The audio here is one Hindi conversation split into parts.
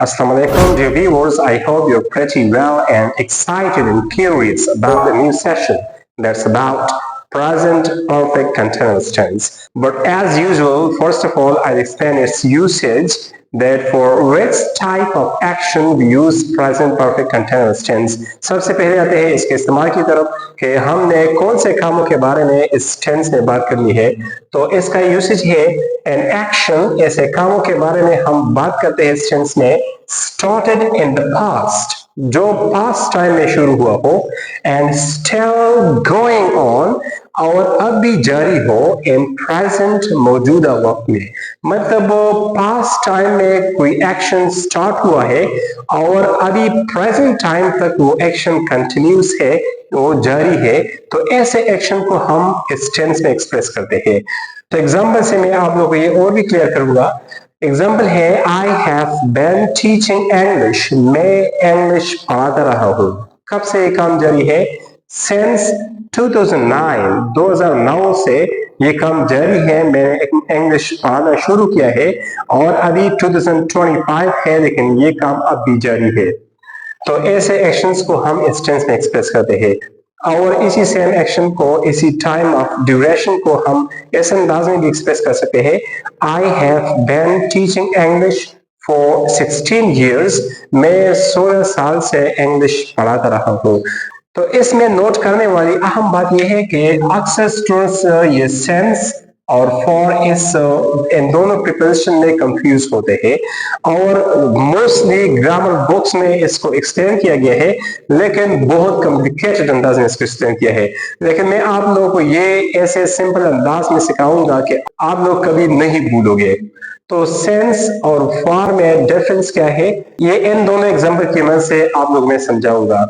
Assalamu alaikum, dear viewers. I hope you're pretty well and excited and curious about the new session that's about present perfect continuous tense. But as usual, first of all, I'll explain its usage, that for which type of action we use present perfect continuous tense. सबसे पहले आते हैं इसके इस्तेमाल की तरफ कि हमने कौन से कामों के बारे में इस टेंस में बात करनी है। तो इसका यूसेज है एन एक्शन, ऐसे कामों के बारे में हम बात करते हैं इस टेंस में started in the past, जो पास्ट टाइम में शुरू हुआ हो, एंड still going on, और अब भी जारी हो इन प्रेजेंट मौजूदा वक्त में। मतलब पास्ट टाइम में कोई एक्शन स्टार्ट हुआ है और अभी प्रेजेंट टाइम तक वो एक्शन कंटिन्यूस है, वो जारी है, तो ऐसे एक्शन को हम इस टेंस में एक्सप्रेस करते हैं। तो एग्जाम्पल से मैं आप लोगों को ये और भी क्लियर करूंगा। एग्जाम्पल है I have been teaching English, मैं इंग्लिश पढ़ाता रहा हूँ। कब से ये काम जारी है? सिंस 2009 से ये काम जारी है। मैंने इंग्लिश पढ़ाना शुरू किया है और अभी 2025 है, लेकिन ये काम अब भी जारी है। तो ऐसे एक्शंस को हम इस टेंस में एक्सप्रेस करते हैं और इसी सेम एक्शन को, इसी टाइम ऑफ ड्यूरेशन को हम इस अंदाज में भी एक्सप्रेस कर सकते हैं। I have been teaching English for 16 years, मैं 16 साल से इंग्लिश पढ़ाता रहा हूँ। तो इसमें नोट करने वाली अहम बात यह है कि अक्सर स्टूडेंट्स ये सेंस और फॉर इस इन दोनों प्रिपरेशन में कंफ्यूज होते हैं और मोस्टली ग्रामर बुक्स में इसको एक्सप्लेन किया गया है, लेकिन बहुत कॉम्प्लिकेटेड अंदाज में इसको एक्सप्लेन किया है। लेकिन मैं आप लोगों को ये ऐसे सिंपल अंदाज में सिखाऊंगा कि आप लोग कभी नहीं भूलोगे। तो सेंस और फॉर में डिफरेंस क्या है, ये इन दोनों एग्जाम्पल की मदद से आप लोग मैं समझाऊंगा।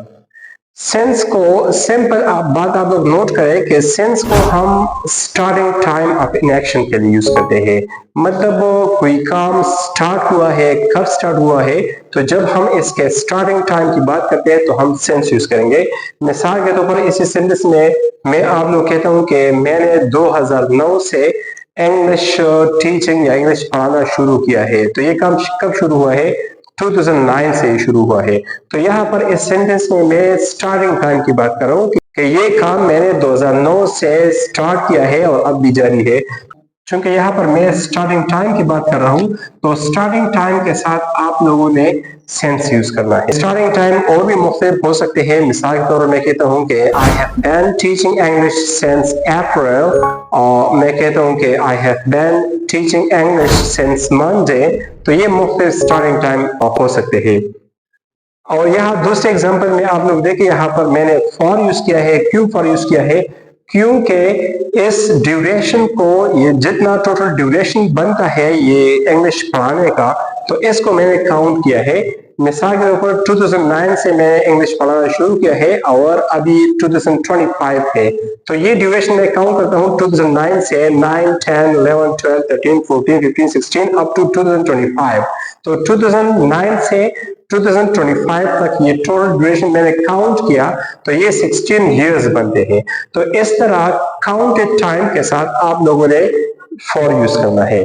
सेंस को सिंपल बात आप लोग नोट करें कि सेंस को हम starting time of in action के लिए यूज करते हैं। मतलब कोई काम स्टार्ट हुआ है, कब स्टार्ट हुआ है, तो जब हम इसके स्टार्टिंग टाइम की बात करते हैं तो हम सेंस यूज करेंगे। मिसाल के तौर पर इसी सेंटेंस में मैं आप लोग कहता हूं कि मैंने 2009 से इंग्लिश टीचिंग या इंग्लिश पढ़ाना शुरू किया है। तो ये काम कब शुरू हुआ है? 2009 से शुरू हुआ है। तो यहाँ पर इस सेंटेंस में मैं स्टार्टिंग टाइम की बात कर रहा हूँ कि ये काम मैंने 2009 से स्टार्ट किया है और अब भी जारी है। चूंकि यहाँ पर मैं स्टार्टिंग टाइम की बात कर रहा हूँ, तो स्टार्टिंग टाइम के साथ आप लोगों ने सेंस यूज करना है। स्टार्टिंग टाइम और भी मुख्तलिफ हो सकते हैं। मिसाल के तौर पर मैं कहता हूँ कि I have been teaching English since April, और मैं कहता हूँ कि I have been teaching English since Monday. तो ये मुख्तलिफ स्टार्टिंग टाइम हो सकते हैं। और यहाँ दूसरे एग्जाम्पल में आप लोग देखिए, यहाँ पर मैंने फॉर यूज किया है। क्यों फॉर यूज किया है? क्योंकि इस ड्यूरेशन को, ये जितना टोटल ड्यूरेशन बनता है ये इंग्लिश पढ़ाने का, तो इसको मैंने काउंट किया है। मिसाल के ऊपर 2009 से मैंने इंग्लिश पढ़ाना शुरू किया है और अभी 2025 है, तो ये ड्यूरेशन मैं काउंट करता हूँ 2009 से 9, 10, 11, 12, 13, 14, 15, 16 अप टू 2025। तो 2009 से 2025 तक ये टोटल ड्यूरेशन मैंने काउंट किया, तो ये 16 years बनते हैं। तो इस तरह काउंटेड टाइम के साथ आप लोगों ने फॉर यूज करना है।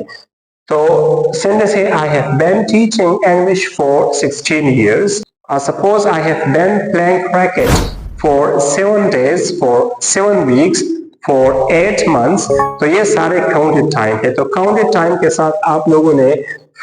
तो सेंटेंस है I have been teaching English for 16 years। Suppose I have been playing cricket for 7 days, for 7 weeks, for 8 months। तो ये सारे काउंटेड टाइम है। तो काउंटेड टाइम के साथ आप लोगों ने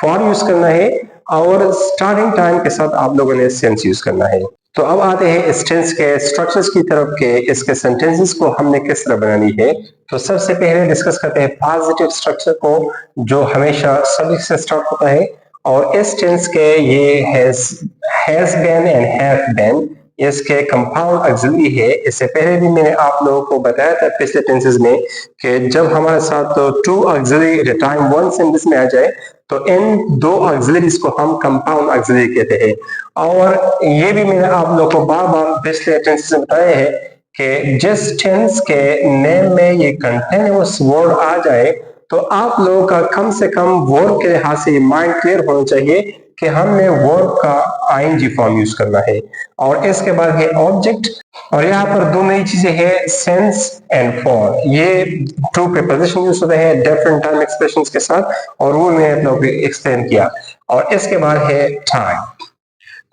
फॉर यूज करना है और स्टार्टिंग टाइम के साथ आप लोगों ने सेंस यूज करना है। तो अब आते हैं इस टेंस के स्ट्रक्चर्स की तरफ के इसके सेंटेंसेस को हमने किस तरह बनानी है। तो सबसे पहले डिस्कस करते हैं पॉजिटिव स्ट्रक्चर को, जो हमेशा सब्जेक्ट से स्टार्ट होता है। और इस टेंस के ये has been and have been, इसके कंपाउंड ऑक्सिलरी है। इससे पहले भी मैंने आप लोगों को बताया था पिछले टेंसेस में कि जब हमारे साथ two auxiliary at a time one sentence में आ जाए तो इन दो ऑक्सिलरीज को हम कंपाउंड ऑक्सिलरी कहते हैं। और ये भी मैंने आप लोगों को बार बार पिछले टेंसेस में बताया है कि जिस टेंस के नेम में ये कंटिन्यूअस वर्ड आ जाए तो आप लोगों का कम से कम वर्ड के लिहाज से माइंड क्लियर होना चाहिए कि हमने वर्ब का आईएनजी फॉर्म यूज करना है। और इसके बाद है ऑब्जेक्ट। और यहाँ पर दो नई चीजें हैं, सेंस एंड फॉर। ये टू प्रीपोजिशन यूज होते हैं डिफरेंट टाइम एक्सप्रेशंस के साथ, और वो मैंने आप लोगों को एक्सप्लेन किया। और इसके बाद है टाइम।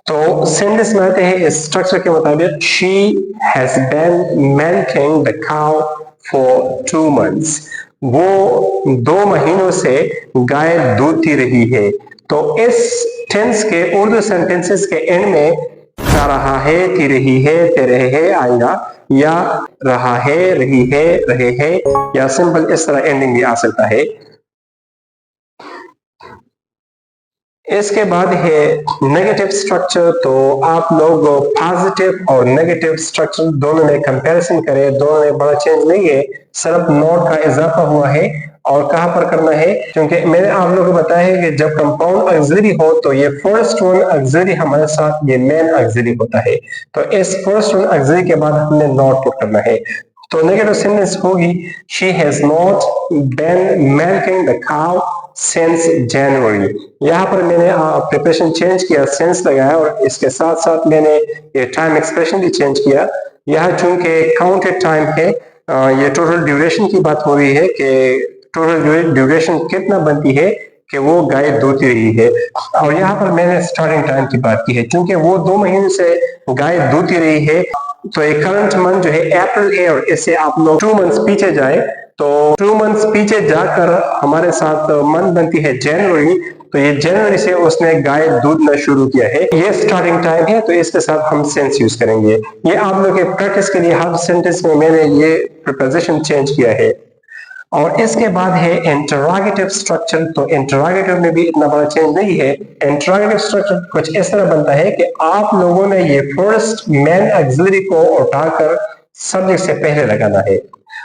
तो सेंटेंस में आते हैं इस स्ट्रक्चर के मुताबिक, she has been milking the cow for 2 months। वो 2 महीनों से गाय दूधती रही है। तो इस टेंस के उर्दू सेंटेंसेस के एंड में जा रहा है, थी रही है, ते रहे है आएगा, या रहा है, रही है, रहे है, या सिंपल इस तरह एंडिंग भी आ सकता है। इसके बाद है नेगेटिव स्ट्रक्चर। तो आप लोग पॉजिटिव और नेगेटिव स्ट्रक्चर दोनों में कंपैरिजन करें, दोनों में बड़ा चेंज नहीं है, सिर्फ नोट का इजाफा हुआ है। और कहां पर करना है, क्योंकि मैंने आप लोगों को बताया है कि जब कंपाउंड ऑक्सिलरी हो तो ये फर्स्ट वन ऑक्सिलरी हमारे साथ ये मेन ऑक्सिलरी होता है। तो इस फर्स्ट वन ऑक्सिलरी के बाद हमने नोट पुट करना है। तो नेगेटिव सेंटेंस होगी, she has not been milking the cow since January. यहाँ पर मैंने प्रिपरेशन चेंज किया, सेंस लगाया, और इसके साथ साथ मैंने ये टाइम एक्सप्रेशन भी चेंज किया। यह चूंकि काउंटेड टाइम है, ये टोटल ड्यूरेशन की बात हो रही है कि टोटल ड्यूरेशन कितना बनती है कि वो गाय दूधती रही है। और यहाँ पर मैंने स्टार्टिंग टाइम की बात की है, क्योंकि वो 2 महीने से गाय दूधती रही है। तो ये करंट मंथ जो है अप्रैल है, और इससे आप लोग 2 months पीछे जाए तो 2 months पीछे जाकर हमारे साथ मंथ बनती है जनवरी। तो ये जनवरी से उसने गाय दूधना शुरू किया है, ये स्टार्टिंग टाइम है। तो इसके साथ हम सेंस यूज करेंगे। ये आप लोग के प्रैक्टिस के लिए हर सेंटेंस में मैंने ये प्रीपोजिशन चेंज किया है। और इसके बाद है इंटरोगेटिव स्ट्रक्चर। तो इंटरोगेटिव में भी इतना बड़ा चेंज नहीं है। इंटरोगेटिव स्ट्रक्चर कुछ इस तरह बनता है कि आप लोगों ने ये फर्स्ट मेन ऑक्सिलरी को उठाकर सब्जेक्ट से पहले लगाना है,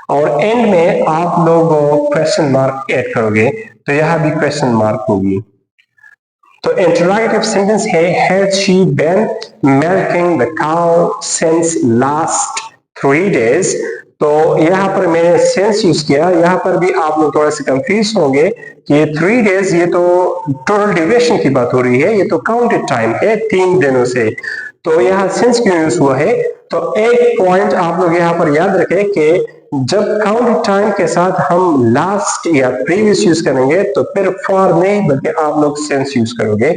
और एंड में आप लोग क्वेश्चन मार्क ऐड करोगे। तो यहां भी क्वेश्चन मार्क होगी। तो इंटरोगेटिव सेंटेंस है, has she been milking the cow since last 3 days। तो यहाँ पर मैंने सेंस यूज किया। यहाँ पर भी आप लोग थोड़ा सा कंफ्यूज होंगे कि 3 days ये तो टोटल ड्यूरेशन की बात हो रही है, ये तो काउंटेड टाइम है 3 दिनों से। तो यहाँ सेंस क्यों यूज हुआ है? तो एक पॉइंट आप लोग यहाँ पर याद रखें कि जब काउंट टाइम के साथ हम लास्ट या प्रीवियस यूज करेंगे तो फिर फॉर नहीं बल्कि आप लोग सेंस यूज करोगे।